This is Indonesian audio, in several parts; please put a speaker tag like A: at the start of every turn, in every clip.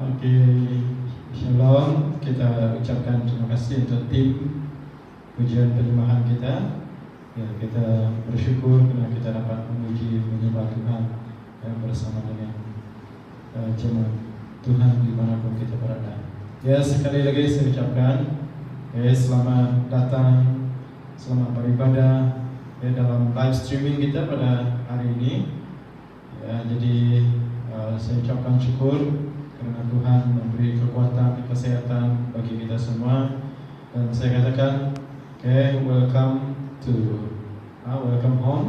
A: Oke, Shalom. Kita ucapkan terima kasih untuk tim pujian penyembahan kita. Ya, kita bersyukur karena kita dapat memuji menyembah Tuhan bersama dengan jemaat Tuhan dimanapun kita berada. Ya, sekali lagi saya ucapkan selamat datang, selamat beribadah dalam live streaming kita pada hari ini. Ya, jadi saya ucapkan syukur karena Tuhan memberi kekuatan, kesehatan bagi kita semua. Dan saya katakan, welcome home,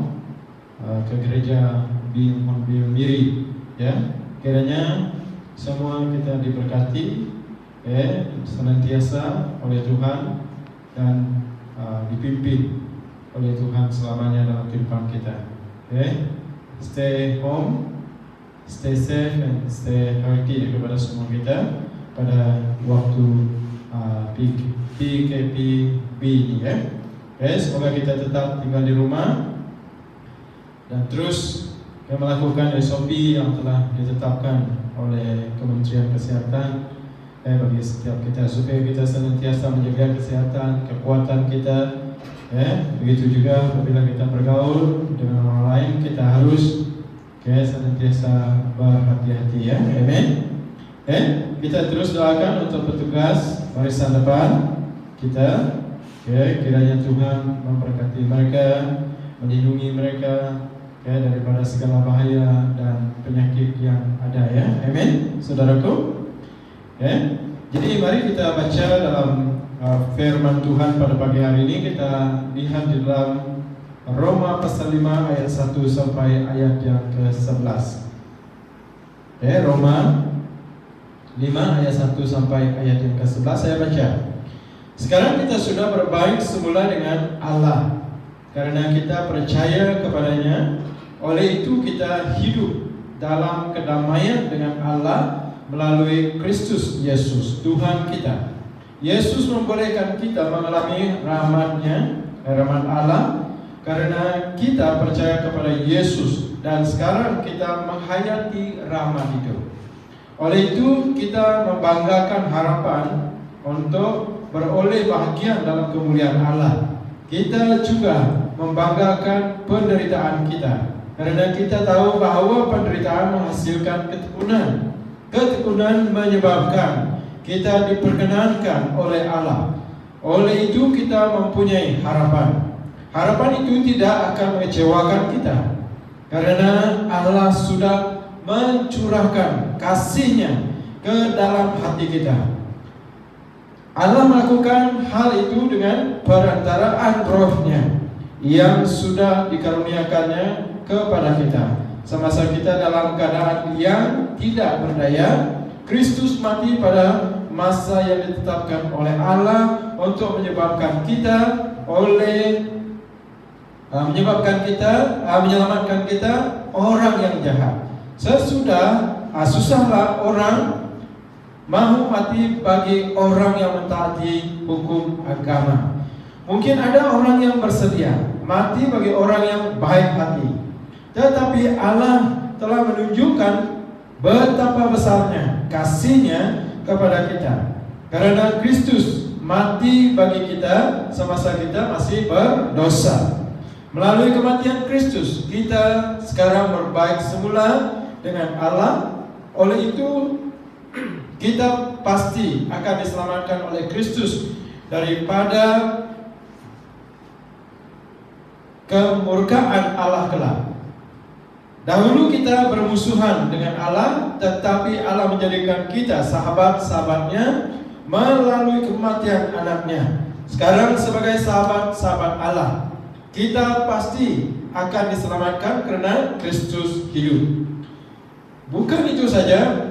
A: ke gereja Bimon Miri. Ya, kiranya semua kita diberkati, senantiasa oleh Tuhan dan dipimpin oleh Tuhan selamanya dalam kehidupan kita. Stay home, stay safe and stay healthy kepada semua kita pada waktu PKPB ini ya. Semoga kita tetap tinggal di rumah dan terus melakukan SOP yang telah ditetapkan oleh Kementerian Kesehatan bagi setiap kita supaya kita senantiasa menjaga kesehatan, kekuatan kita. Begitu juga apabila kita bergaul dengan orang lain, kita harus senantiasa berhati-hati ya. Amin. Kita terus doakan untuk petugas barisan depan kita. Kiranya Tuhan memberkati mereka, melindungi mereka daripada segala bahaya dan penyakit yang ada ya. Amin, saudaraku. Jadi mari kita baca dalam firman Tuhan pada pagi hari ini. Kita lihat di dalam Roma pasal 5 ayat 1 sampai ayat yang ke-11. Roma 5 ayat 1 sampai ayat yang ke-11 saya baca. Sekarang kita sudah berbaik semula dengan Allah karena kita percaya kepadanya. Oleh itu kita hidup dalam kedamaian dengan Allah melalui Kristus Yesus Tuhan kita. Yesus membolehkan kita mengalami rahmat Allah karena kita percaya kepada Yesus dan sekarang kita menghayati rahmat itu. Oleh itu kita membanggakan harapan untuk beroleh bahagian dalam kemuliaan Allah. Kita juga membanggakan penderitaan kita karena kita tahu bahwa penderitaan menghasilkan ketekunan. Ketekunan menyebabkan kita diperkenankan oleh Allah. Oleh itu kita mempunyai harapan. Harapan itu tidak akan mengecewakan kita karena Allah sudah mencurahkan kasih-Nya ke dalam hati kita. Allah melakukan hal itu dengan perantaraan Roh-Nya yang sudah dikaruniakannya kepada kita. Semasa kita dalam keadaan yang tidak berdaya, Kristus mati pada masa yang ditetapkan oleh Allah untuk menyelamatkan kita orang yang jahat. Susahlah orang mahu mati bagi orang yang mentaati hukum agama. Mungkin ada orang yang bersedia mati bagi orang yang baik hati. Tetapi Allah telah menunjukkan betapa besarnya kasih-Nya kepada kita. Karena Kristus mati bagi kita semasa kita masih berdosa. Melalui kematian Kristus, kita sekarang berbaik semula dengan Allah. Oleh itu, kita pasti akan diselamatkan oleh Kristus daripada kemurkaan Allah kelak. Dahulu kita bermusuhan dengan Allah, tetapi Allah menjadikan kita sahabat-sahabatnya melalui kematian anaknya. Sekarang sebagai sahabat-sahabat Allah, kita pasti akan diselamatkan karena Kristus hidup. Bukan itu saja,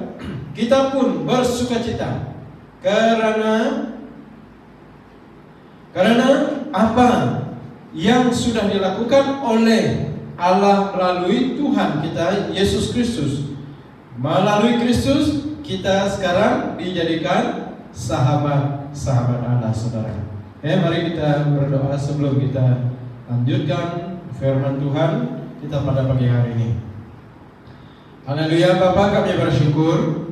A: kita pun bersukacita karena apa yang sudah dilakukan oleh Allah melalui Tuhan kita Yesus Kristus. Melalui Kristus kita sekarang dijadikan sahabat-sahabat Allah, saudara. Mari kita berdoa sebelum kita lanjutkan firman Tuhan kita pada pagi hari ini. Haleluya. Bapa, kami bersyukur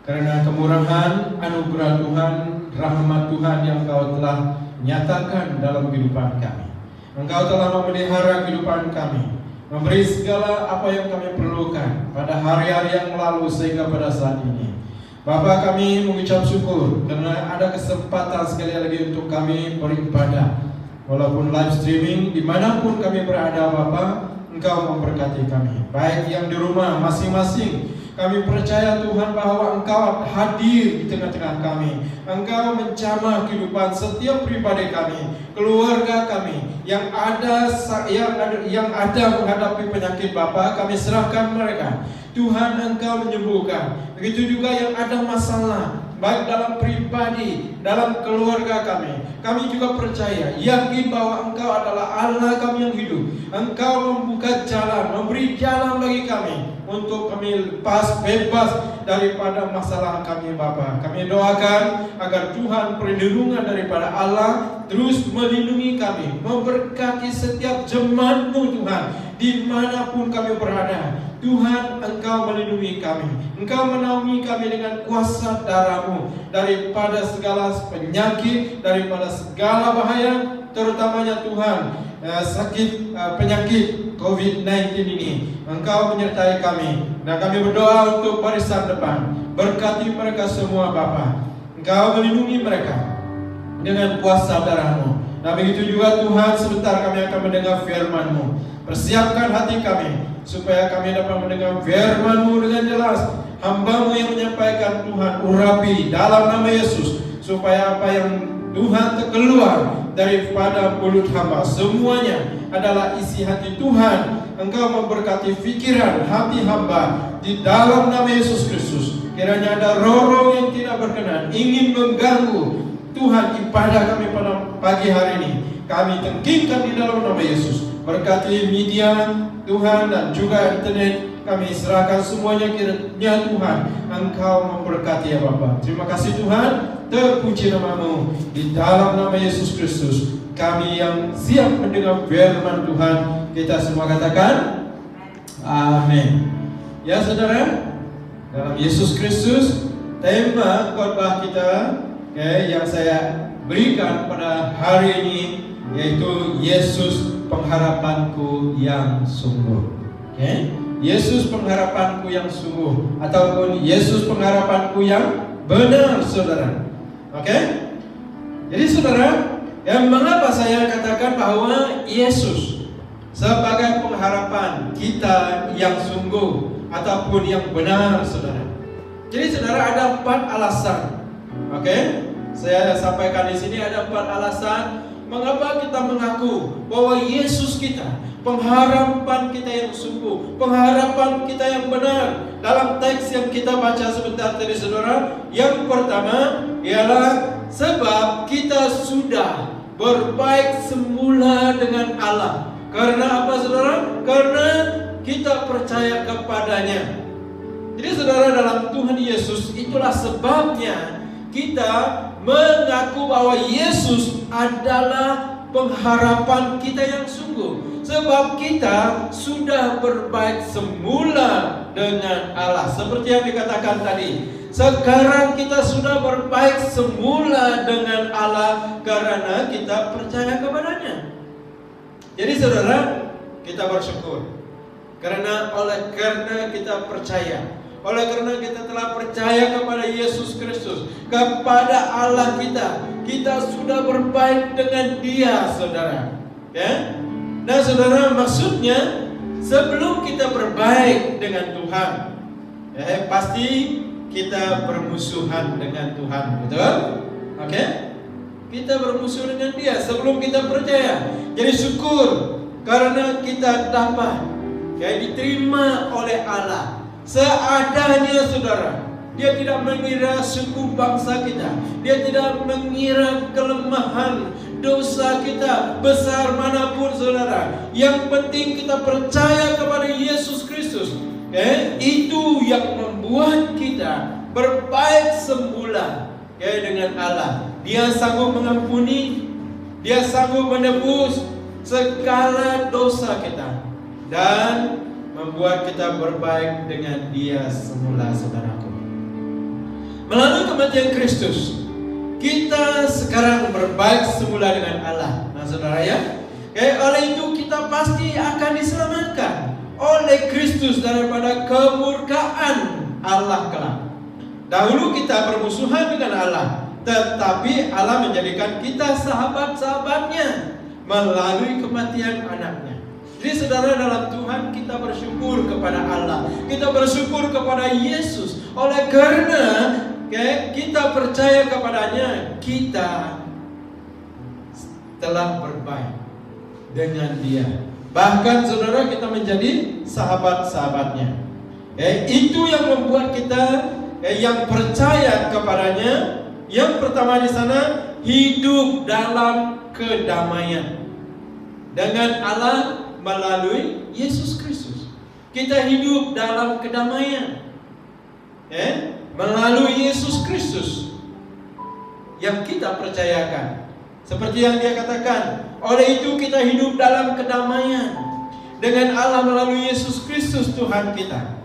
A: Karena kemurahan, anugerah Tuhan, rahmat Tuhan yang Engkau telah nyatakan dalam kehidupan kami. Engkau telah memelihara kehidupan kami, memberi segala apa yang kami perlukan pada hari-hari yang lalu sehingga pada saat ini. Bapa, kami mengucap syukur karena ada kesempatan sekali lagi untuk kami beribadah. Walaupun live streaming, dimanapun kami berada Bapa, Engkau memberkati kami. Baik yang di rumah masing-masing, kami percaya Tuhan bahwa Engkau hadir di tengah-tengah kami. Engkau menjamah kehidupan setiap pribadi kami, keluarga kami yang ada menghadapi penyakit Bapa, kami serahkan mereka. Tuhan, Engkau menyembuhkan. Begitu juga yang ada masalah, baik dalam pribadi, dalam keluarga kami. Kami juga percaya, yakin bahwa Engkau adalah Allah kami yang hidup. Engkau membuka jalan, memberi jalan bagi kami untuk kami bebas daripada masalah kami Bapa. Kami doakan agar Tuhan perlindungan daripada Allah terus melindungi kami, memberkati setiap jemaat-Mu Tuhan, dimanapun kami berada. Tuhan, Engkau melindungi kami, Engkau menaungi kami dengan kuasa darah-Mu daripada segala penyakit, daripada segala bahaya, terutamanya Tuhan penyakit COVID-19 ini. Engkau menyertai kami, dan kami berdoa untuk barisan depan. Berkati mereka semua Bapa. Engkau melindungi mereka dengan kuasa darah-Mu. Nah begitu juga Tuhan, sebentar kami akan mendengar firman-Mu. Persiapkan hati kami supaya kami dapat mendengar firman-Mu dengan jelas. Hamba-Mu yang menyampaikan Tuhan, urapi dalam nama Yesus, supaya apa yang Tuhan terkeluar daripada mulut hamba semuanya adalah isi hati Tuhan. Engkau memberkati pikiran hati hamba di dalam nama Yesus Kristus. Kiranya ada roh-roh yang tidak berkenan ingin mengganggu Tuhan ibadah kami pada pagi hari ini, kami tengkingkan di dalam nama Yesus. Berkati media Tuhan dan juga internet, kami serahkan semuanya kiranya Tuhan Engkau memberkati ya Bapa. Terima kasih Tuhan, terpuji nama-Mu. Di dalam nama Yesus Kristus kami yang siap mendengar firman Tuhan, kita semua katakan amin. Ya saudara, dalam Yesus Kristus, tema khotbah kita yang saya berikan pada hari ini yaitu Yesus pengharapanku yang sungguh. Yesus pengharapanku yang sungguh, ataupun Yesus pengharapanku yang benar, saudara. Jadi saudara, mengapa saya katakan bahwa Yesus sebagai pengharapan kita yang sungguh ataupun yang benar, saudara. Jadi saudara, ada 4 alasan. Saya sampaikan di sini ada 4 alasan mengapa kita mengaku bahwa Yesus kita, pengharapan kita yang sungguh, pengharapan kita yang benar. Dalam teks yang kita baca sebentar tadi saudara, yang pertama ialah sebab kita sudah berbaik semula dengan Allah. Karena apa saudara? Karena kita percaya kepadanya. Jadi saudara, dalam Tuhan Yesus itulah sebabnya kita mengaku bahwa Yesus adalah pengharapan kita yang sungguh. Sebab kita sudah berbaik semula dengan Allah. Seperti yang dikatakan tadi, sekarang kita sudah berbaik semula dengan Allah karena kita percaya kepadanya. Jadi saudara, kita bersyukur karena kita percaya. Oleh karena kita telah percaya kepada Yesus Kristus, kepada Allah kita sudah berbaik dengan Dia, saudara. Nah saudara, maksudnya sebelum kita berbaik dengan Tuhan, pasti kita bermusuhan dengan Tuhan, betul? Kita bermusuh dengan Dia sebelum kita percaya. Jadi syukur karena kita dapat diterima oleh Allah seadanya, saudara. Dia tidak mengira suku bangsa kita, Dia tidak mengira kelemahan dosa kita besar manapun, saudara. Yang penting kita percaya kepada Yesus Kristus. Itu yang membuat kita berbaik semula dengan Allah. Dia sanggup mengampuni, Dia sanggup menebus segala dosa kita, dan membuat kita berbaik dengan Dia semula, saudaraku. Melalui kematian Kristus, kita sekarang berbaik semula dengan Allah. Nah saudara ya, oleh itu kita pasti akan diselamatkan oleh Kristus daripada kemurkaan Allah kelak. Dahulu kita bermusuhan dengan Allah, tetapi Allah menjadikan kita sahabat-sahabatnya melalui kematian anaknya. Jadi saudara, dalam Tuhan kita bersyukur kepada Allah, kita bersyukur kepada Yesus. Oleh karena kita percaya kepadanya, kita telah berbaik dengan Dia. Bahkan saudara, kita menjadi sahabat-sahabatnya. Itu yang membuat kita yang percaya kepadanya, yang pertama di sana, hidup dalam kedamaian dengan Allah melalui Yesus Kristus. Kita hidup dalam kedamaian melalui Yesus Kristus yang kita percayakan. Seperti yang Dia katakan, oleh itu kita hidup dalam kedamaian dengan Allah melalui Yesus Kristus Tuhan kita.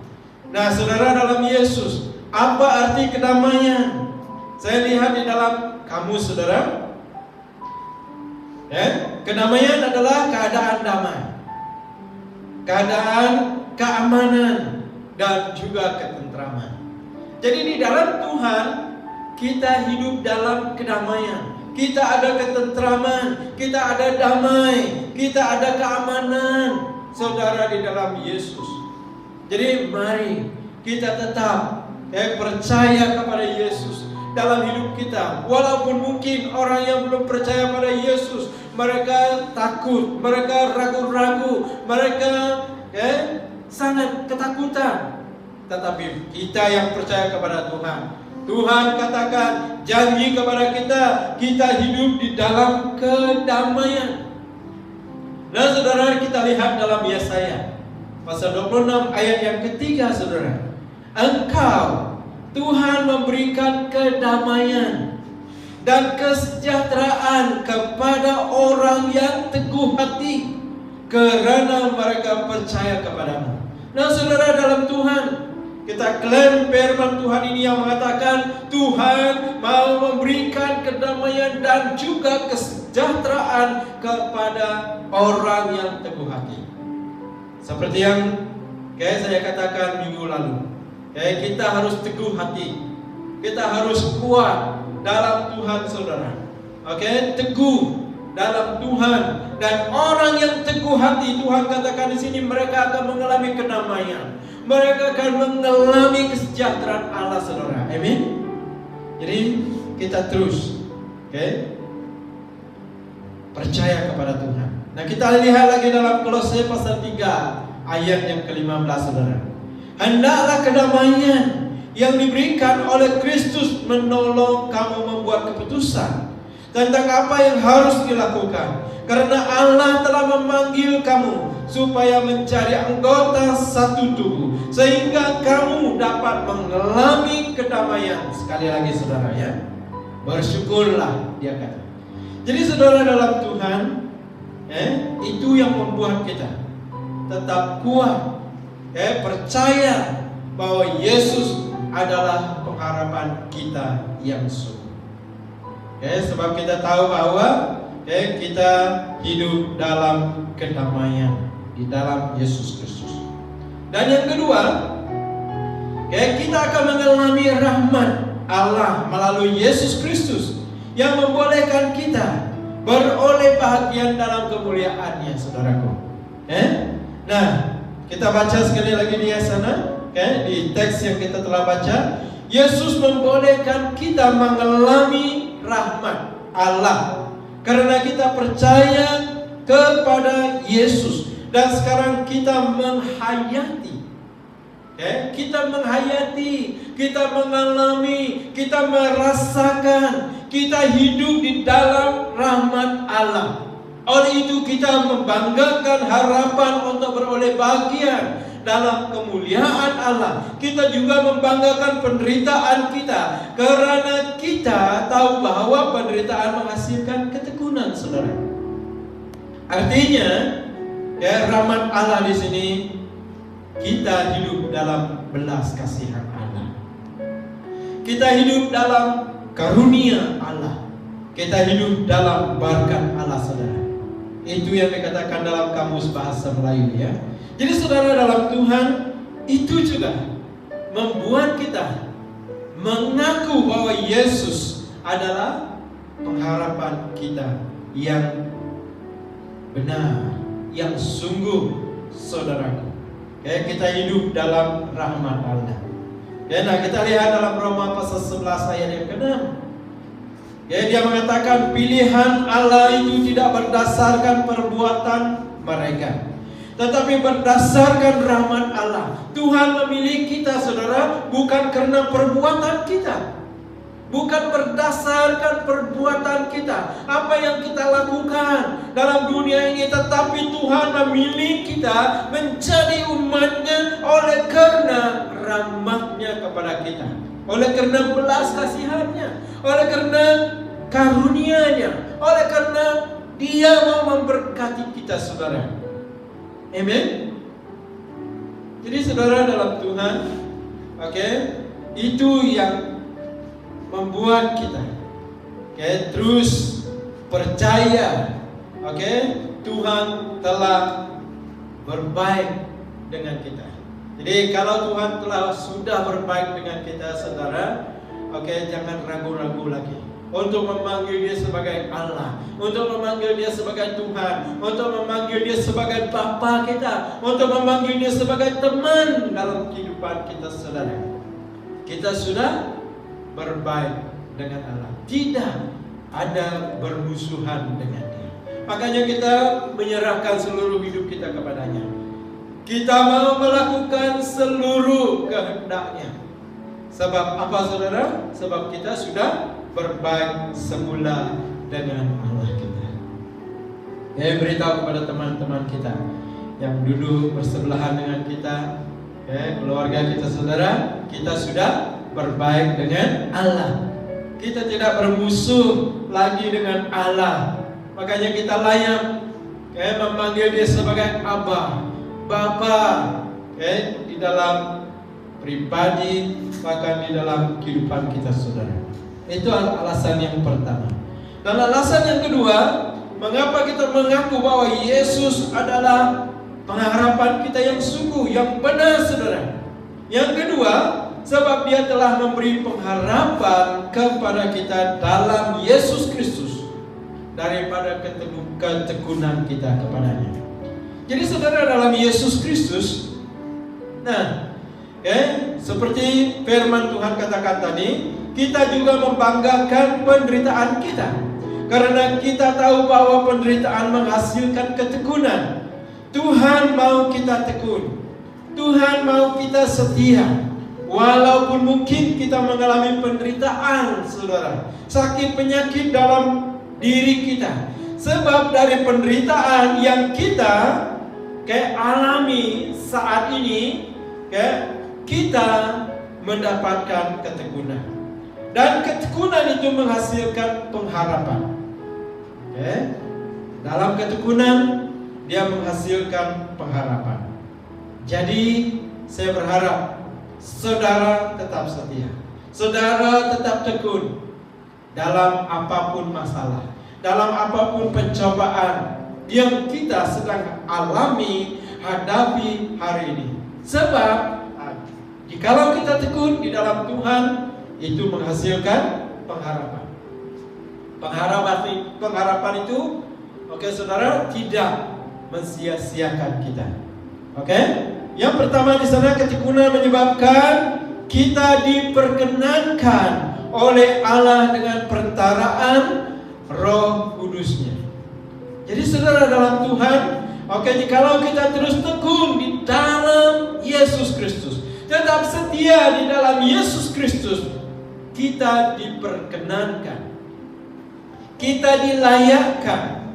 A: Nah saudara, dalam Yesus, apa arti kedamaian? Saya lihat di dalam kamus saudara, kedamaian adalah keadaan damai, keadaan keamanan, dan juga ketentraman. Jadi di dalam Tuhan kita hidup dalam kedamaian. Kita ada ketentraman, kita ada damai, kita ada keamanan, saudara, di dalam Yesus. Jadi mari kita tetap percaya kepada Yesus dalam hidup kita. Walaupun mungkin orang yang belum percaya pada Yesus, mereka takut, mereka ragu-ragu, mereka sangat ketakutan. Tetapi kita yang percaya kepada Tuhan, Tuhan katakan, janji kepada kita, kita hidup di dalam kedamaian. Nah saudara, kita lihat dalam Yesaya pasal 26 ayat yang ketiga saudara. Engkau, Tuhan, memberikan kedamaian dan kesejahteraan kepada orang yang teguh hati, karena mereka percaya kepadamu. Nah saudara, dalam Tuhan kita klaim firman Tuhan ini yang mengatakan Tuhan mau memberikan kedamaian dan juga kesejahteraan kepada orang yang teguh hati. Seperti yang saya katakan minggu lalu, kita harus teguh hati, kita harus kuat dalam Tuhan saudara. Teguh dalam Tuhan, dan orang yang teguh hati, Tuhan katakan di sini, mereka akan mengalami kedamaian. Mereka akan mengalami kesejahteraan Allah saudara. Amin. Jadi kita terus percaya kepada Tuhan. Nah kita lihat lagi dalam Kolose pasal 3 ayat yang ke-15 saudara. Hendaklah kedamaian yang diberikan oleh Kristus menolong kamu membuat keputusan tentang apa yang harus dilakukan, karena Allah telah memanggil kamu supaya menjadi anggota satu tubuh, sehingga kamu dapat mengalami kedamaian. Sekali lagi saudara ya, bersyukurlah, dia kata. Jadi saudara, dalam Tuhan itu yang membuat kita tetap kuat, percaya bahwa Yesus adalah pengharapan kita yang sungguh. Sebab kita tahu bahwa kita hidup dalam kedamaian di dalam Yesus Kristus. Dan yang kedua, kita akan mengalami rahmat Allah melalui Yesus Kristus yang membolehkan kita beroleh bahagian dalam kemuliaannya, saudaraku. Nah, kita baca sekali lagi di sana, di teks yang kita telah baca. Yesus membolehkan kita mengalami rahmat Allah karena kita percaya kepada Yesus, dan sekarang kita menghayati, kita mengalami, kita merasakan, kita hidup di dalam rahmat Allah. Oleh itu kita membanggakan harapan untuk beroleh bagian dalam kemuliaan Allah. Kita juga membanggakan penderitaan kita, karena kita tahu bahwa penderitaan menghasilkan ketekunan, saudara. Artinya, rahmat Allah di sini, kita hidup dalam belas kasihan Allah. Kita hidup dalam karunia Allah. Kita hidup dalam berkat Allah, saudara. Itu yang dikatakan dalam kamus bahasa Melayu, ya. Jadi saudara, dalam Tuhan itu juga membuat kita mengaku bahwa Yesus adalah pengharapan kita yang benar, yang sungguh, saudaraku. Kita hidup dalam rahmat Allah. Nah, kita lihat dalam Roma pasal 11 ayat yang ke-6. Dia mengatakan pilihan Allah itu tidak berdasarkan perbuatan mereka, tetapi berdasarkan rahmat Allah. Tuhan memilih kita, saudara, bukan karena perbuatan kita, bukan berdasarkan perbuatan kita, apa yang kita lakukan dalam dunia ini, tetapi Tuhan memilih kita menjadi umat-Nya oleh karena rahmat-Nya kepada kita, oleh karena belas kasihan-Nya, oleh karena karunia-Nya, oleh karena Dia mau memberkati kita, saudara. Amen. Jadi saudara, dalam Tuhan, itu yang membuat kita terus percaya, Tuhan telah berbaik dengan kita. Jadi kalau Tuhan sudah berbaik dengan kita, saudara, jangan ragu-ragu lagi untuk memanggil Dia sebagai Allah, untuk memanggil Dia sebagai Tuhan, untuk memanggil Dia sebagai Bapa kita, untuk memanggil Dia sebagai teman dalam kehidupan kita, saudara. Kita sudah berbaik dengan Allah, tidak ada bermusuhan dengan Dia. Makanya kita menyerahkan seluruh hidup kita kepadanya. Kita mau melakukan seluruh kehendak-Nya. Sebab apa, saudara? Sebab kita sudah berbaik semula dengan Allah kita. Beritahu kepada teman-teman kita yang duduk bersebelahan dengan kita, keluarga kita, saudara, kita sudah berbaik dengan Allah. Kita tidak bermusuh lagi dengan Allah. Makanya kita layak memanggil Dia sebagai Abba, Bapa, di dalam pribadi, bahkan di dalam kehidupan kita, saudara. Itu alasan yang pertama. Dan alasan yang kedua, mengapa kita mengaku bahwa Yesus adalah pengharapan kita yang sungguh, yang benar, saudara. Yang kedua, sebab Dia telah memberi pengharapan kepada kita dalam Yesus Kristus daripada ketekunan kita kepadanya. Jadi saudara, dalam Yesus Kristus, seperti firman Tuhan katakan tadi, kita juga membanggakan penderitaan kita, karena kita tahu bahwa penderitaan menghasilkan ketekunan. Tuhan mau kita tekun, Tuhan mau kita setia. Walaupun mungkin kita mengalami penderitaan, saudara, sakit penyakit dalam diri kita, sebab dari penderitaan yang kita alami saat ini, kita mendapatkan ketekunan, dan ketekunan itu menghasilkan pengharapan. Dalam ketekunan dia menghasilkan pengharapan. Jadi saya berharap saudara tetap setia, saudara tetap tekun dalam apapun masalah, dalam apapun pencobaan yang kita sedang alami, hadapi hari ini. Sebab jikalau kita tekun di dalam Tuhan, itu menghasilkan pengharapan. Pengharapan itu, saudara, tidak mensia-siakan kita. Yang pertama di sana, ketekunan menyebabkan kita diperkenankan oleh Allah dengan perantaraan Roh Kudus-Nya. Jadi saudara, dalam Tuhan, jikalau kita terus tekun di dalam Yesus Kristus, tetap setia di dalam Yesus Kristus, kita diperkenankan, kita dilayakkan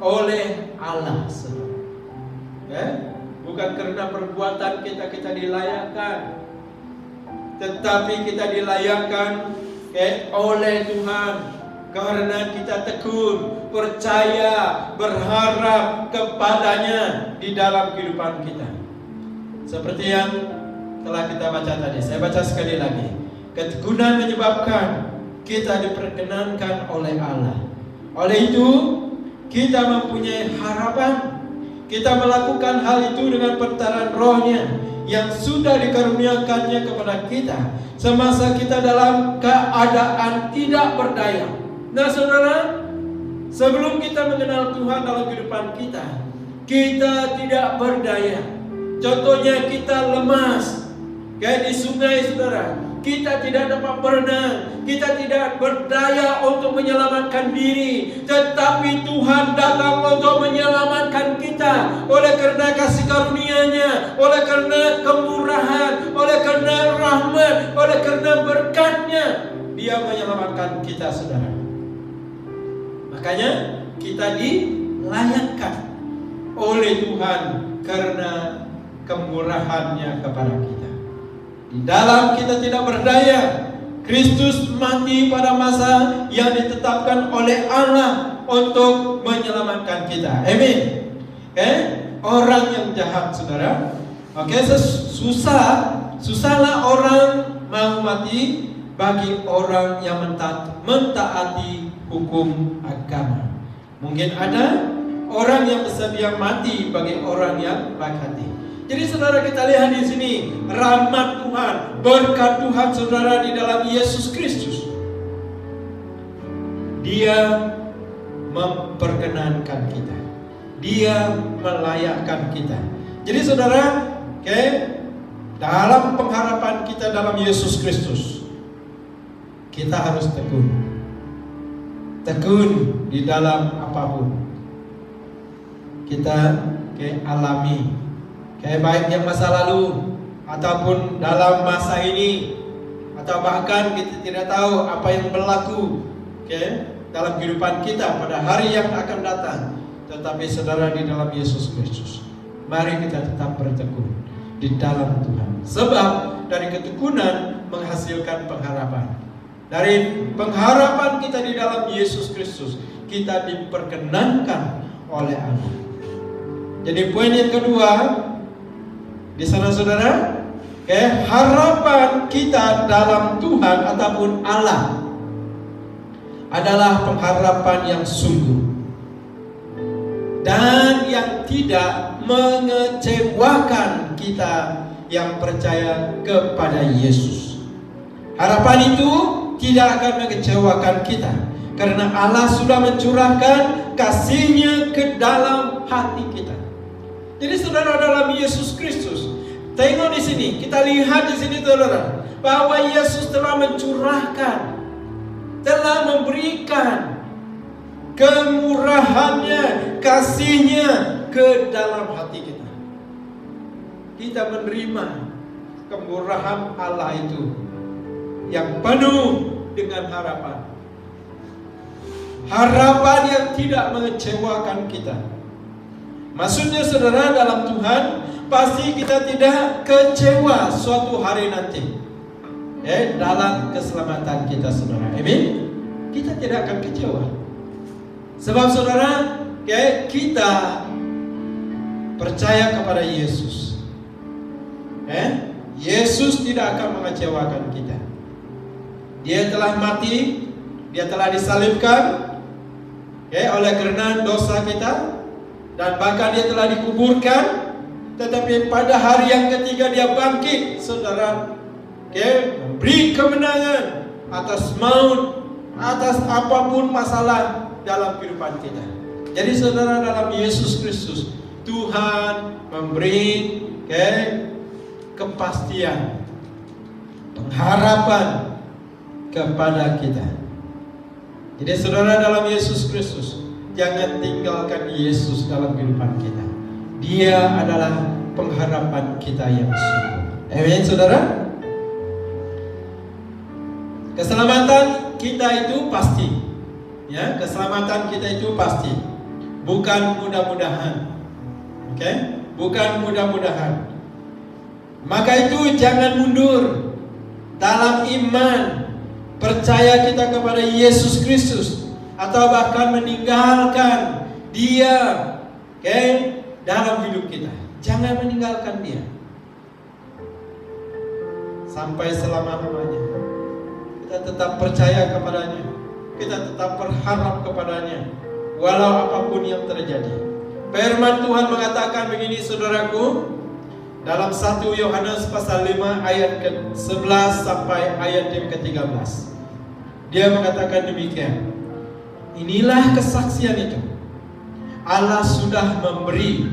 A: oleh Allah, saudara. Bukan karena perbuatan kita dilayakkan, tetapi kita dilayakkan oleh Tuhan karena kita tekun, percaya, berharap kepadanya di dalam kehidupan kita. Seperti yang telah kita baca tadi, saya baca sekali lagi. Ketekunan menyebabkan kita diperkenankan oleh Allah. Oleh itu, kita mempunyai harapan. Kita melakukan hal itu dengan perputaran Roh-Nya yang sudah dikaruniakannya kepada kita semasa kita dalam keadaan tidak berdaya. Nah, saudara, sebelum kita mengenal Tuhan dalam kehidupan kita, kita tidak berdaya. Contohnya kita lemas, kayak di sungai, saudara. Kita tidak dapat berenang, kita tidak berdaya untuk menyelamatkan diri, tetapi Tuhan datang untuk menyelamatkan kita. Oleh karena kasih karunia-Nya, oleh karena kemurahan, oleh karena rahmat, oleh karena berkat-Nya, Dia menyelamatkan kita, saudara. Makanya kita dilayakkan oleh Tuhan karena kemurahan-Nya kepada kita. Di dalam kita tidak berdaya, Kristus mati pada masa yang ditetapkan oleh Allah untuk menyelamatkan kita. Amin. Orang yang jahat, saudara. Susahlah orang mau mati bagi orang yang mentaati hukum agama. Mungkin ada orang yang bersedia mati bagi orang yang baik hati. Jadi saudara, kita lihat di sini rahmat Tuhan, berkat Tuhan, saudara, di dalam Yesus Kristus. Dia memperkenankan kita, Dia melayakkan kita. Jadi saudara, dalam pengharapan kita dalam Yesus Kristus, kita harus tekun di dalam apapun kita alami. Baik yang masa lalu ataupun dalam masa ini, atau bahkan kita tidak tahu apa yang berlaku dalam kehidupan kita pada hari yang akan datang. Tetapi saudara, di dalam Yesus Kristus, mari kita tetap bertekun di dalam Tuhan. Sebab dari ketekunan menghasilkan pengharapan. Dari pengharapan kita di dalam Yesus Kristus, kita diperkenankan oleh Allah. Jadi poin yang kedua di sana, saudara, harapan kita dalam Tuhan ataupun Allah adalah pengharapan yang sungguh dan yang tidak mengecewakan kita yang percaya kepada Yesus. Harapan itu tidak akan mengecewakan kita karena Allah sudah mencurahkan kasih-Nya ke dalam hati kita. Jadi saudara, dalam Yesus Kristus, tengok di sini, kita lihat di sini, saudara, bahwa Yesus telah mencurahkan, telah memberikan kemurahan-Nya, kasih-Nya ke dalam hati kita. Kita menerima kemurahan Allah itu yang penuh dengan harapan. Harapan yang tidak mengecewakan kita. Maksudnya saudara, dalam Tuhan pasti kita tidak kecewa suatu hari nanti dalam keselamatan kita, saudara. Amin. Kita tidak akan kecewa. Sebab saudara, kita percaya kepada Yesus. Yesus tidak akan mengecewakan kita. Dia telah mati, Dia telah disalibkan oleh karena dosa kita. Dan bahkan Dia telah dikuburkan. Tetapi pada hari yang ketiga Dia bangkit, saudara, memberi kemenangan atas maut, atas apapun masalah dalam kehidupan kita. Jadi saudara, dalam Yesus Kristus, Tuhan memberi kepastian, pengharapan kepada kita. Jadi saudara, dalam Yesus Kristus, jangan tinggalkan Yesus dalam kehidupan kita. Dia adalah pengharapan kita yang sungguh. Amin, saudara. Keselamatan kita itu pasti. Keselamatan kita itu pasti. Bukan mudah-mudahan. Bukan mudah-mudahan. Maka itu jangan mundur dalam iman. Percaya kita kepada Yesus Kristus, atau bahkan meninggalkan Dia dalam hidup kita. Jangan meninggalkan Dia sampai selama-lamanya. kita tetap percaya kepadanya, kita tetap berharap kepadanya, walau apapun yang terjadi. Firman Tuhan mengatakan begini, saudaraku, dalam 1 Yohanes pasal 5 ayat ke-11 sampai ayat yang ke-13. Dia mengatakan demikian. Inilah kesaksian itu. Allah sudah memberi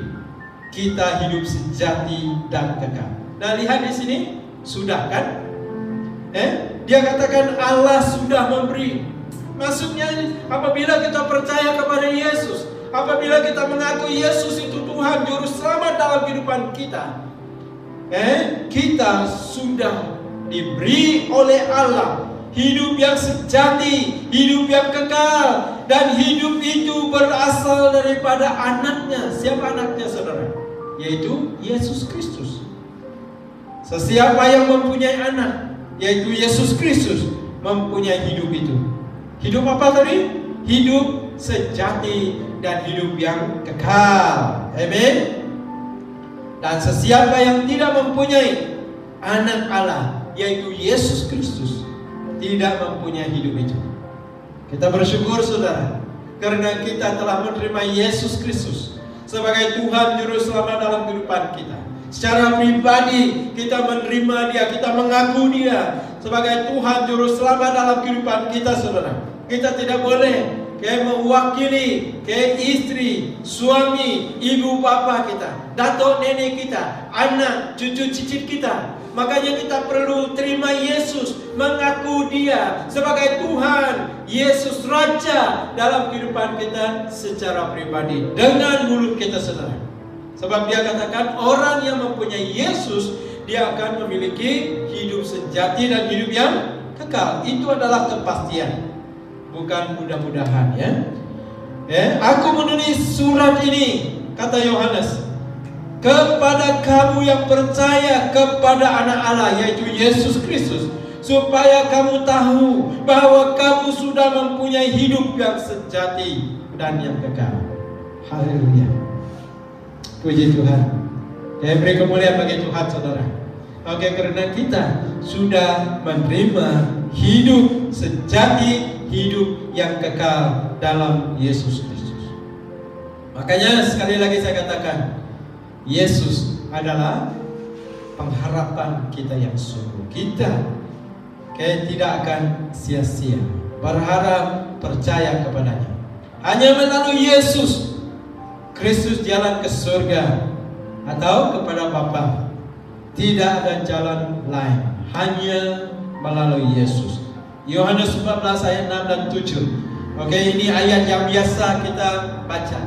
A: kita hidup sejati dan kekal. Nah, lihat di sini, sudah kan? Dia katakan Allah sudah memberi. Maksudnya apabila kita percaya kepada Yesus, apabila kita mengaku Yesus itu Tuhan Juru Selamat dalam kehidupan kita, kita sudah diberi oleh Allah hidup yang sejati, hidup yang kekal, dan hidup itu berasal daripada anaknya. Siapa anaknya, saudara? Yaitu Yesus Kristus. Sesiapa yang mempunyai anak, yaitu Yesus Kristus, mempunyai hidup itu. Hidup apa tadi? Hidup sejati dan hidup yang kekal. Amin. Dan sesiapa yang tidak mempunyai anak Allah, yaitu Yesus Kristus, tidak mempunyai hidup itu. Kita bersyukur, saudara, karena kita telah menerima Yesus Kristus sebagai Tuhan Juru Selamat dalam kehidupan kita. Secara pribadi kita menerima Dia, kita mengaku Dia sebagai Tuhan Juru Selamat dalam kehidupan kita, saudara. Kita tidak boleh mewakili istri, suami, ibu bapa kita, datuk nenek kita, anak, cucu cicit kita. Makanya kita perlu terima Yesus, mengaku Dia sebagai Tuhan, Yesus Raja dalam kehidupan kita secara pribadi dengan mulut kita, saudara. Sebab Dia katakan orang yang mempunyai Yesus, dia akan memiliki hidup sejati dan hidup yang kekal. Itu adalah kepastian, bukan mudah-mudahan, ya. Aku menulis surat ini, kata Yohanes, kepada kamu yang percaya kepada anak Allah, yaitu Yesus Kristus, supaya kamu tahu bahwa kamu sudah mempunyai hidup yang sejati dan yang kekal. Haleluya. Puji Tuhan. Beri kemuliaan bagi Tuhan, saudara. Oke, karena kita sudah menerima hidup sejati, hidup yang kekal dalam Yesus Kristus. Makanya sekali lagi saya katakan, Yesus adalah pengharapan kita yang sungguh. Kita tidak akan sia-sia berharap, percaya kepadanya. Hanya melalui Yesus Kristus jalan ke surga atau kepada Bapa. Tidak ada jalan lain, hanya melalui Yesus. Yohanes 14 ayat 6 dan 7. Oke, ini ayat yang biasa kita baca,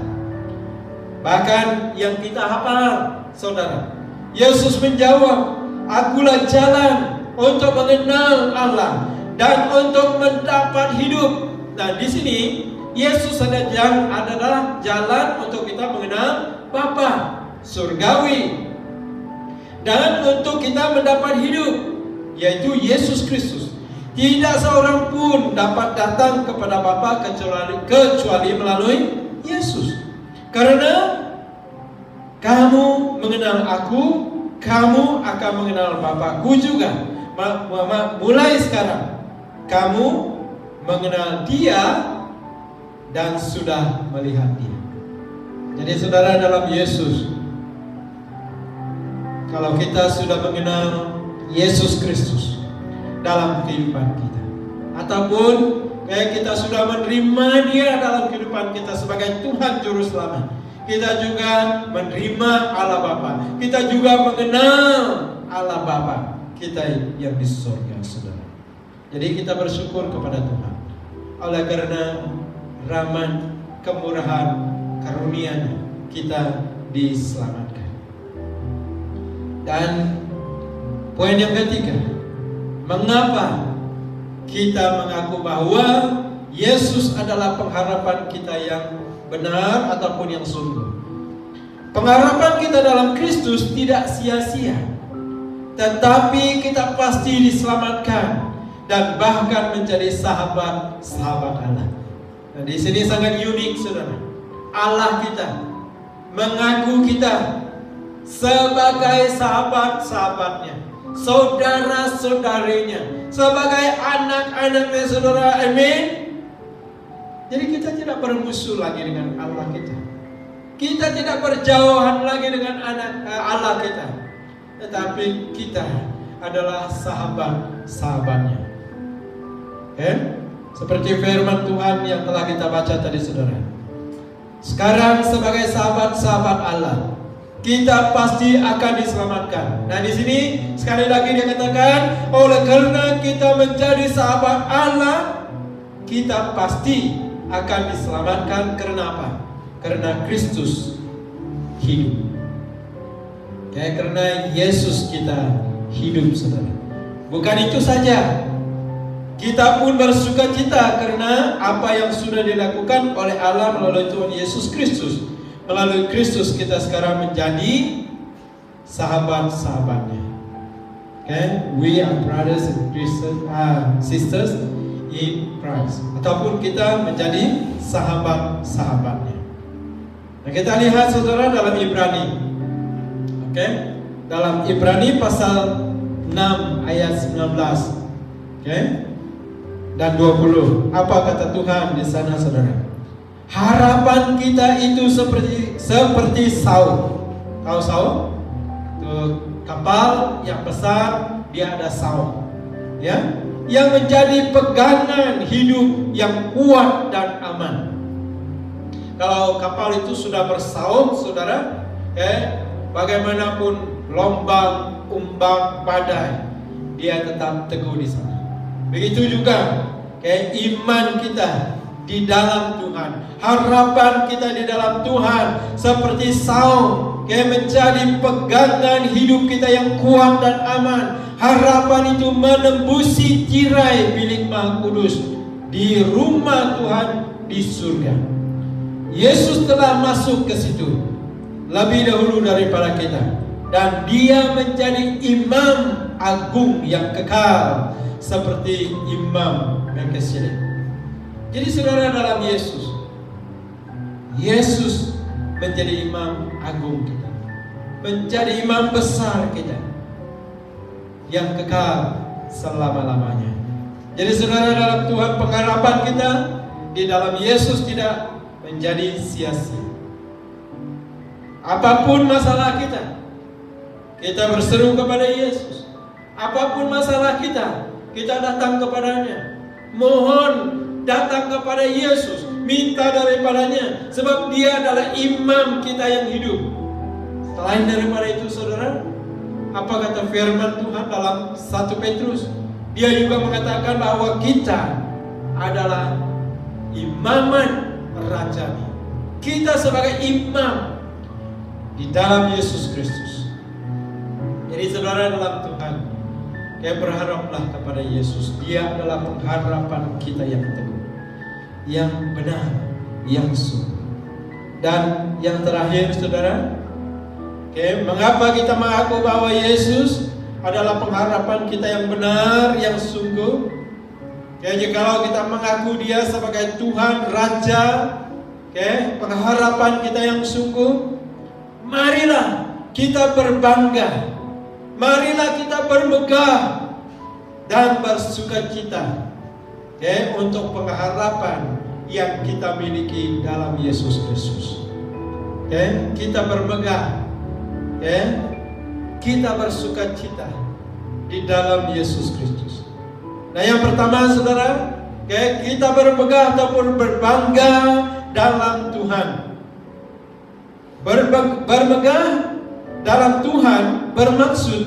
A: bahkan yang kita hafal, saudara. Yesus menjawab, akulah jalan untuk mengenal Allah dan untuk mendapat hidup. Nah, di sini Yesus adalah jalan untuk kita mengenal Bapa surgawi dan untuk kita mendapat hidup, yaitu Yesus Kristus. Tidak seorang pun dapat datang kepada Bapa kecuali melalui Yesus. Karena kamu mengenal aku, kamu akan mengenal Bapa-Ku juga. Mulai sekarang kamu mengenal Dia dan sudah melihat Dia. Jadi saudara, dalam Yesus, kalau kita sudah mengenal Yesus Kristus dalam kehidupan kita, ataupun kita sudah menerima Dia dalam kehidupan kita sebagai Tuhan Juru Selamat, kita juga menerima Allah Bapa, kita juga mengenal Allah Bapa kita yang di surga, saudara. Jadi kita bersyukur kepada Tuhan oleh karena rahmat, kemurahan, karunia-Nya kita diselamatkan. Dan poin yang ketiga, mengapa kita mengaku bahwa Yesus adalah pengharapan kita yang benar ataupun yang sungguh. Pengharapan kita dalam Kristus tidak sia-sia, tetapi kita pasti diselamatkan dan bahkan menjadi sahabat-sahabat Allah. Nah, di sini sangat unik, saudara. Allah kita mengaku kita sebagai sahabat-sahabatnya. saudara-saudarinya, sebagai anak-anaknya saudara. Amin. Jadi kita tidak bermusuh lagi dengan Allah kita. Kita tidak berjauhan lagi dengan Allah kita. Tetapi kita adalah sahabat-sahabatnya. Seperti firman Tuhan yang telah kita baca tadi saudara. Sekarang sebagai sahabat-sahabat Allah, kita pasti akan diselamatkan. Nah di sini sekali lagi dia katakan, oleh karena kita menjadi sahabat Allah, kita pasti akan diselamatkan. Karena apa? Karena Kristus hidup. Karena Yesus kita hidup saudara. Bukan itu saja, kita pun bersukacita karena apa yang sudah dilakukan oleh Allah melalui Tuhan Yesus Kristus. Melalui Kristus kita sekarang menjadi sahabat-sahabatnya. We are brothers and sisters in Christ. Ataupun kita menjadi sahabat-sahabatnya. Nah kita lihat saudara dalam Ibrani. Dalam Ibrani pasal 6 ayat 19. Dan 20. Apa kata Tuhan di sana saudara? Harapan kita itu seperti Saul. Tahu Saul? Itu kapal yang besar, dia ada Saul. Ya, yang menjadi pegangan hidup yang kuat dan aman. Kalau kapal itu sudah bersaut, saudara, bagaimanapun lombang, umbang, badai, dia tetap teguh di sana. Begitu juga iman kita di dalam Tuhan, harapan kita di dalam Tuhan seperti Saul, menjadi pegangan hidup kita yang kuat dan aman. Harapan itu menembusi tirai bilik Maha Kudus di rumah Tuhan di surga. Yesus telah masuk ke situ lebih dahulu daripada kita, dan dia menjadi imam agung yang kekal seperti Imam Melkisedek. Jadi saudara, dalam Yesus menjadi imam agung kita, menjadi imam besar kita yang kekal selama-lamanya. Jadi saudara, dalam Tuhan pengharapan kita di dalam Yesus tidak menjadi sia-sia. Apapun masalah kita, kita berseru kepada Yesus. Apapun masalah kita, kita datang kepadanya. Mohon datang kepada Yesus, minta daripadanya, sebab dia adalah imam kita yang hidup. Selain daripada itu saudara, apa kata firman Tuhan dalam 1 Petrus? Dia juga mengatakan bahwa kita adalah imaman rajani. Kita sebagai imam di dalam Yesus Kristus. Jadi saudara, dalam Tuhan, berharaplah kepada Yesus. Dia adalah pengharapan kita yang teguh, yang benar, yang sungguh. Dan yang terakhir saudara, mengapa kita mengaku bahwa Yesus adalah pengharapan kita yang benar, yang sungguh? Jikalau kita mengaku dia sebagai Tuhan, Raja, pengharapan kita yang sungguh, marilah kita berbangga, marilah kita bermegah dan bersukacita untuk pengharapan yang kita miliki dalam Yesus Kristus. Kita bermegah, kita bersukacita di dalam Yesus Kristus. Nah, yang pertama saudara, kita bermegah ataupun berbangga dalam Tuhan. Bermegah dalam Tuhan bermaksud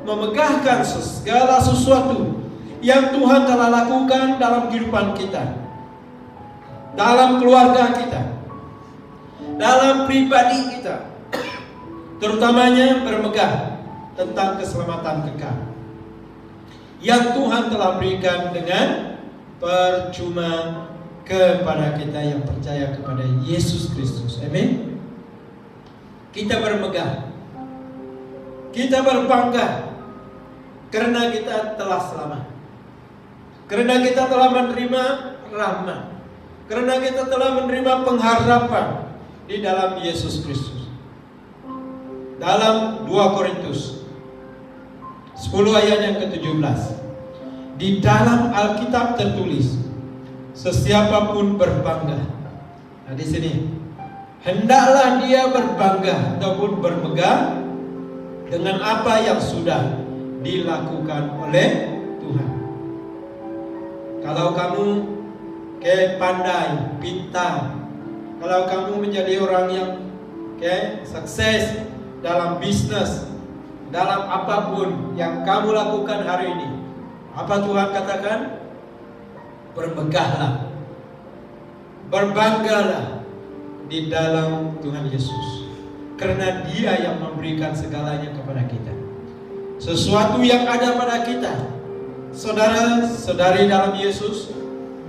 A: memegahkan segala sesuatu yang Tuhan telah lakukan dalam kehidupan kita, dalam keluarga kita, dalam pribadi kita. Terutamanya bermegah tentang keselamatan kekal yang Tuhan telah berikan dengan percuma kepada kita yang percaya kepada Yesus Kristus. Amin. Kita bermegah, kita berbangga karena kita telah selamat, karena kita telah menerima rahmat, karena kita telah menerima pengharapan di dalam Yesus Kristus. Dalam 2 Korintus 10 ayat yang ke-17. Di dalam Alkitab tertulis, sesiapapun berbangga. Nah, di sini hendaklah dia berbangga ataupun bermegah dengan apa yang sudah dilakukan oleh Tuhan. Kalau kamu pandai, pintar, kalau kamu menjadi orang yang sukses dalam bisnis, dalam apapun yang kamu lakukan hari ini, apa Tuhan katakan? Bermegahlah, berbanggalah di dalam Tuhan Yesus, karena Dia yang memberikan segalanya kepada kita. Sesuatu yang ada pada kita, saudara-saudari dalam Yesus,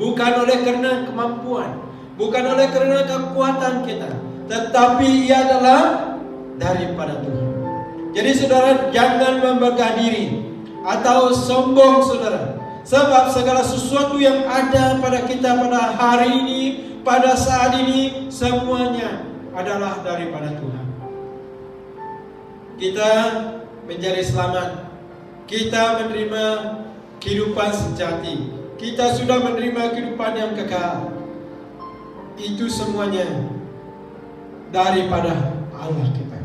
A: bukan oleh karena kemampuan, bukan oleh karena kekuatan kita, tetapi ia adalah daripada Tuhan. Jadi saudara, jangan membanggakan diri atau sombong saudara, sebab segala sesuatu yang ada pada kita pada hari ini, pada saat ini, semuanya adalah daripada Tuhan. Kita menjadi selamat, kita menerima kehidupan sejati, kita sudah menerima kehidupan yang kekal. Itu semuanya daripada Allah kita,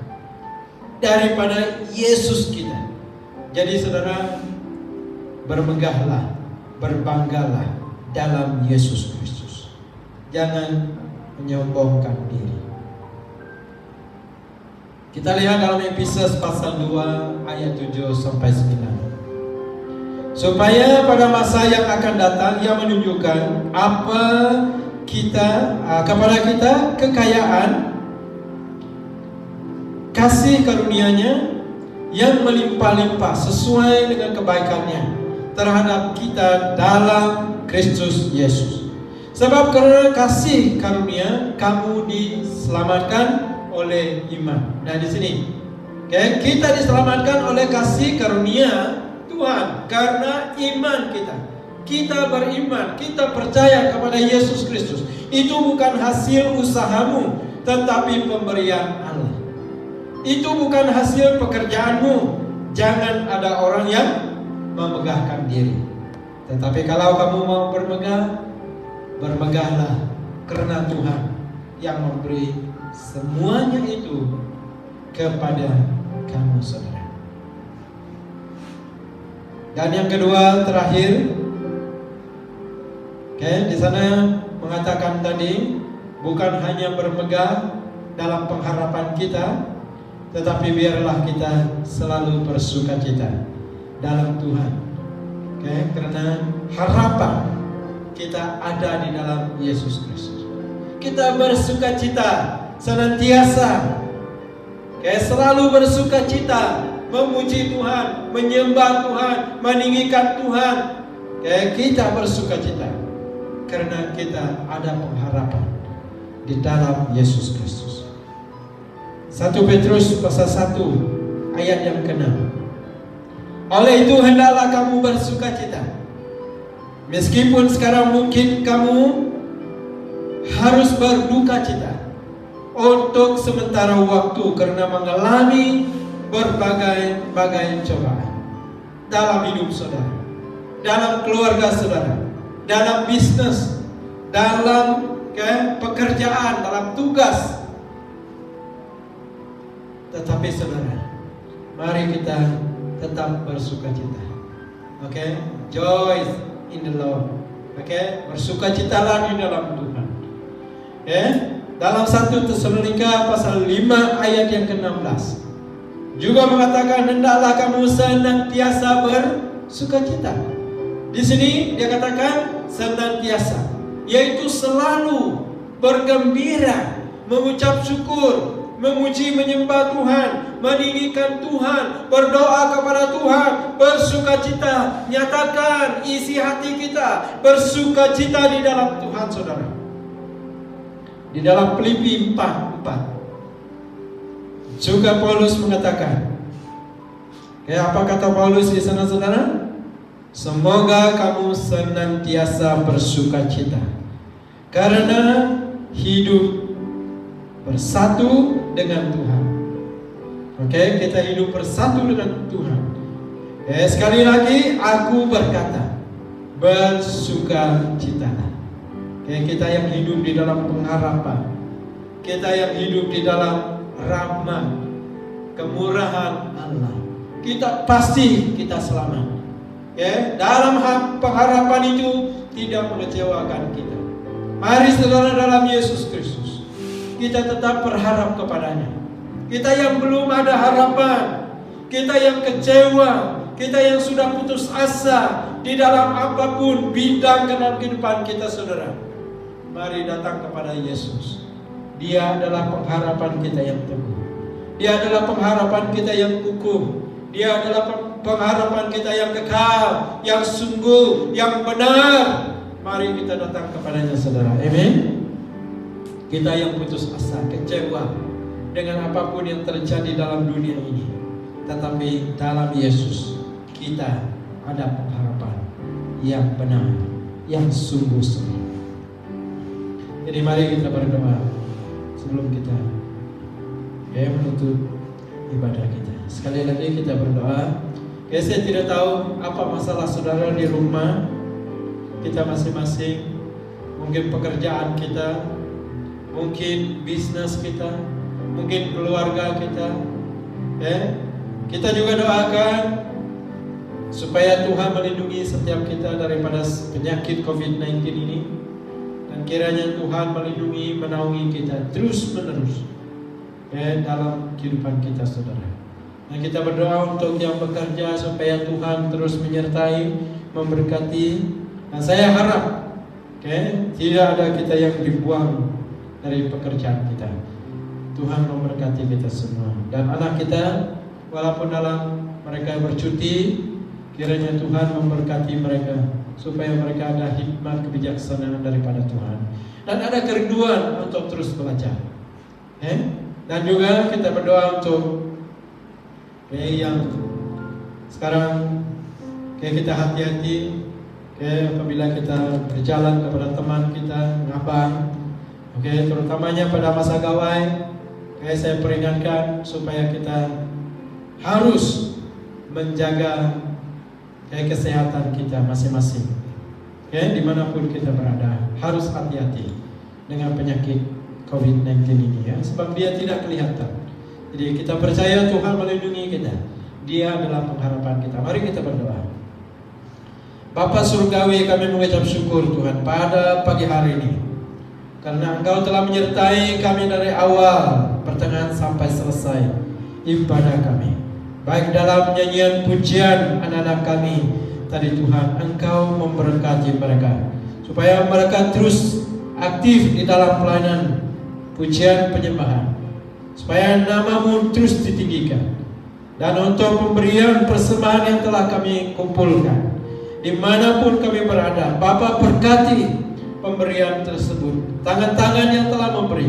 A: daripada Yesus kita. Jadi saudara, bermegahlah, berbanggalah dalam Yesus Kristus. Jangan menyombongkan diri. Kita lihat dalam Efesus pasal 2 ayat 7 sampai 9. Supaya pada masa yang akan datang Ia menunjukkan apa kepada kita kekayaan kasih karunia-Nya yang melimpah-limpah sesuai dengan kebaikan-Nya terhadap kita dalam Kristus Yesus. Sebab karena kasih karunia kamu diselamatkan oleh iman. Nah di sini, kita diselamatkan oleh kasih karunia Tuhan karena iman kita. Kita beriman, kita percaya kepada Yesus Kristus. Itu bukan hasil usahamu, tetapi pemberian Allah. Itu bukan hasil pekerjaanmu. Jangan ada orang yang memegahkan diri. Tetapi kalau kamu mau bermegah, bermegahlah karena Tuhan yang memberi semuanya itu kepada kamu saudara. Dan yang kedua terakhir, di sana mengatakan tadi, bukan hanya bermegah dalam pengharapan kita, tetapi biarlah kita selalu bersukacita dalam Tuhan. Karena harapan kita ada di dalam Yesus Kristus. Kita bersukacita senantiasa, selalu bersukacita, memuji Tuhan, menyembah Tuhan, meninggikan Tuhan. Kita bersukacita karena kita ada pengharapan di dalam Yesus Kristus. 1 Petrus pasal 1 ayat yang ke-6. Oleh itu hendaklah kamu bersukacita, meskipun sekarang mungkin kamu harus berduka cita untuk sementara waktu karena mengalami berbagai cobaan dalam hidup saudara, dalam keluarga saudara, dalam bisnis, dalam pekerjaan, dalam tugas. Tetapi saudara, mari kita tetap bersukacita. Joy in the Lord. Bersukacitalah di dalam Tuhan. Dalam 1 Tesalonika pasal 5 ayat yang ke-16 juga mengatakan hendaklah kamu senantiasa bersukacita. Di sini dia katakan senantiasa, yaitu selalu bergembira, mengucap syukur, memuji menyembah Tuhan, meninggikan Tuhan, berdoa kepada Tuhan, bersukacita. Nyatakan isi hati kita bersukacita di dalam Tuhan saudara. Di dalam Filipi 4:4 juga Paulus mengatakan, apa kata Paulus di sana saudara? Semoga kamu senantiasa bersukacita karena hidup bersatu dengan Tuhan. Kita hidup bersatu dengan Tuhan. Sekali lagi aku berkata, bersukacitalah. Kita yang hidup di dalam pengharapan, kita yang hidup di dalam rahmat, kemurahan Allah, kita pasti kita selamat. Dalam pengharapan itu tidak mengecewakan kita. Mari saudara, dalam Yesus Kristus kita tetap berharap kepadanya. Kita yang belum ada harapan, kita yang kecewa, kita yang sudah putus asa di dalam apapun bidang kehidupan kita, saudara, mari datang kepada Yesus. Dia adalah pengharapan kita yang teguh. Dia adalah pengharapan kita yang kukuh. Dia adalah pengharapan kita yang kekal, yang sungguh, yang benar. Mari kita datang kepadanya, saudara. Amin. Kita yang putus asa, kecewa dengan apapun yang terjadi dalam dunia ini, tetapi dalam Yesus kita ada pengharapan yang benar, yang sungguh-sungguh. Jadi mari kita berdoa sebelum kita menutup ibadah kita. Sekali lagi kita berdoa. Saya tidak tahu apa masalah saudara di rumah kita masing-masing. Mungkin pekerjaan kita, mungkin bisnis kita, mungkin keluarga kita. Kita juga doakan supaya Tuhan melindungi setiap kita daripada penyakit COVID-19 ini, dan kiranya Tuhan melindungi, menaungi kita terus menerus dalam kehidupan kita, saudara. Dan kita berdoa untuk yang bekerja supaya Tuhan terus menyertai, memberkati. Dan saya harap tidak ada kita yang dibuang dari pekerjaan kita. Tuhan memberkati kita semua. Dan anak kita, walaupun dalam mereka bercuti, kiranya Tuhan memberkati mereka supaya mereka ada hikmat kebijaksanaan daripada Tuhan, dan ada kerinduan untuk terus belajar. Dan juga kita berdoa untuk yang sekarang kita hati-hati apabila kita berjalan kepada teman kita, ngabang, terutamanya pada masa gawai. Saya peringatkan supaya kita harus menjaga kesehatan kita masing-masing. Dimanapun kita berada, harus hati-hati dengan penyakit COVID-19 ini, sebab dia tidak kelihatan. Jadi kita percaya Tuhan melindungi kita. Dia adalah pengharapan kita. Mari kita berdoa. Bapa Surgawi, kami mengucap syukur Tuhan pada pagi hari ini, karena Engkau telah menyertai kami dari awal, pertengahan sampai selesai ibadah kami. Baik dalam nyanyian pujian anak-anak kami tadi, Tuhan, Engkau memberkati mereka supaya mereka terus aktif di dalam pelayanan pujian penyembahan, supaya nama-Mu terus ditinggikan. Dan untuk pemberian persembahan yang telah kami kumpulkan, dimanapun kami berada, Bapa berkati pemberian tersebut. Tangan-tangan yang telah memberi,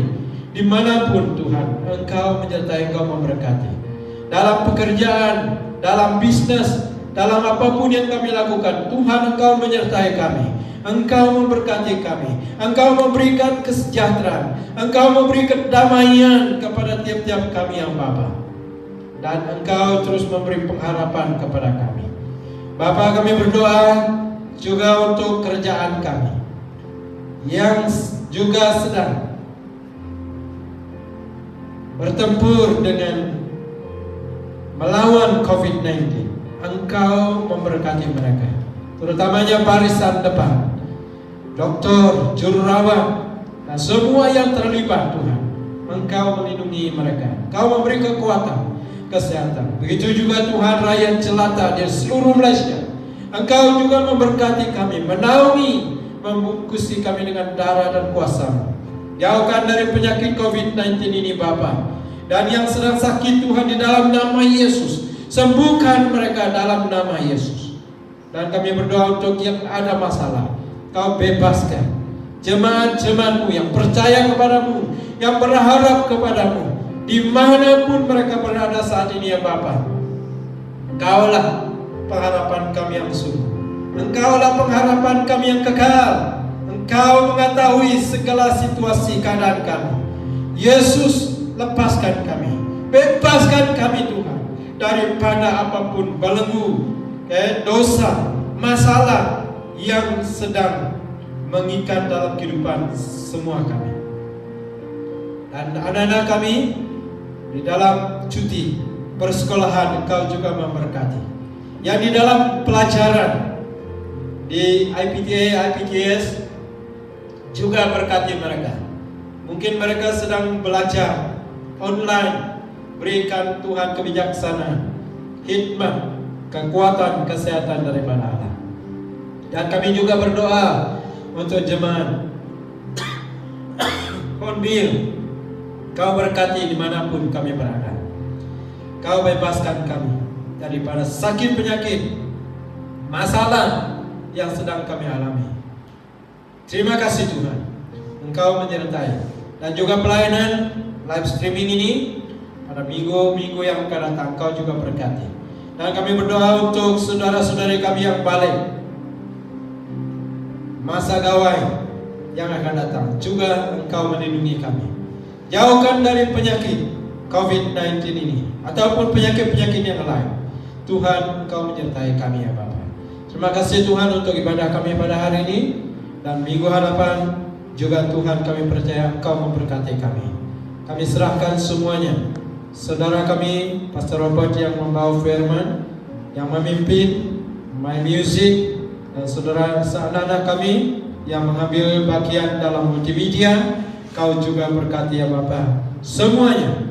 A: dimanapun Tuhan, Engkau menyertai, Engkau memberkati. Dalam pekerjaan, dalam bisnis, dalam apapun yang kami lakukan, Tuhan, Engkau menyertai kami. Engkau memberkati kami. Engkau memberikan kesejahteraan. Engkau memberi kedamaian kepada tiap-tiap kami yang Bapa. Dan Engkau terus memberi pengharapan kepada kami. Bapa, kami berdoa juga untuk kerjaan kami yang juga sedang bertempur dengan melawan COVID-19. Engkau memberkati mereka, terutamanya barisan depan, dokter, jururawat, dan semua yang terlibat. Tuhan, Engkau melindungi mereka. Engkau memberi kekuatan, kesehatan. Begitu juga Tuhan, rakyat jelata di seluruh Malaysia, Engkau juga memberkati kami, menaungi, membungkusi kami dengan darah dan kuasa. Jauhkan dari penyakit COVID-19 ini, Bapa. Dan yang sedang sakit, Tuhan, di dalam nama Yesus, sembuhkan mereka dalam nama Yesus. Dan kami berdoa untuk yang ada masalah, Kau bebaskan jemaat-jemaat-Mu yang percaya kepadamu, yang berharap kepadamu, dimanapun mereka berada saat ini, ya Bapa. Engkaulah pengharapan kami yang sungguh. Engkaulah pengharapan kami yang kekal. Engkau mengetahui segala situasi keadaan kami. Yesus, lepaskan kami, bebaskan kami Tuhan, daripada apapun belenggu dosa, masalah yang sedang mengikat dalam kehidupan semua kami. Dan anak-anak kami di dalam cuti persekolahan Engkau juga memberkati. Yang di dalam pelajaran di IPTA, IPTS juga berkati mereka. Mungkin mereka sedang belajar online. Berikan Tuhan kebijaksanaan, hikmat, kekuatan, kesehatan daripada Allah. Dan kami juga berdoa untuk jemaat Hornbill. Kau berkati dimanapun kami berada. Kau bebaskan kami daripada sakit penyakit, masalah yang sedang kami alami. Terima kasih Tuhan, Engkau menyertai. Dan juga pelayanan live streaming ini pada minggu-minggu yang akan datang, Engkau juga berkati. Dan kami berdoa untuk saudara-saudari kami yang balik masa gawai yang akan datang, juga Engkau melindungi kami. Jauhkan dari penyakit COVID-19 ini ataupun penyakit-penyakit yang lain. Tuhan, Engkau menyertai kami ya Bapa. Terima kasih Tuhan untuk ibadah kami pada hari ini. Dan minggu hadapan juga Tuhan kami percaya Engkau memberkati kami. Kami serahkan semuanya. Saudara kami Pastor Robert yang membawa firman, yang memimpin My Music, dan saudara anak-anak kami yang mengambil bagian dalam multimedia, Kau juga berkati ya Bapa semuanya.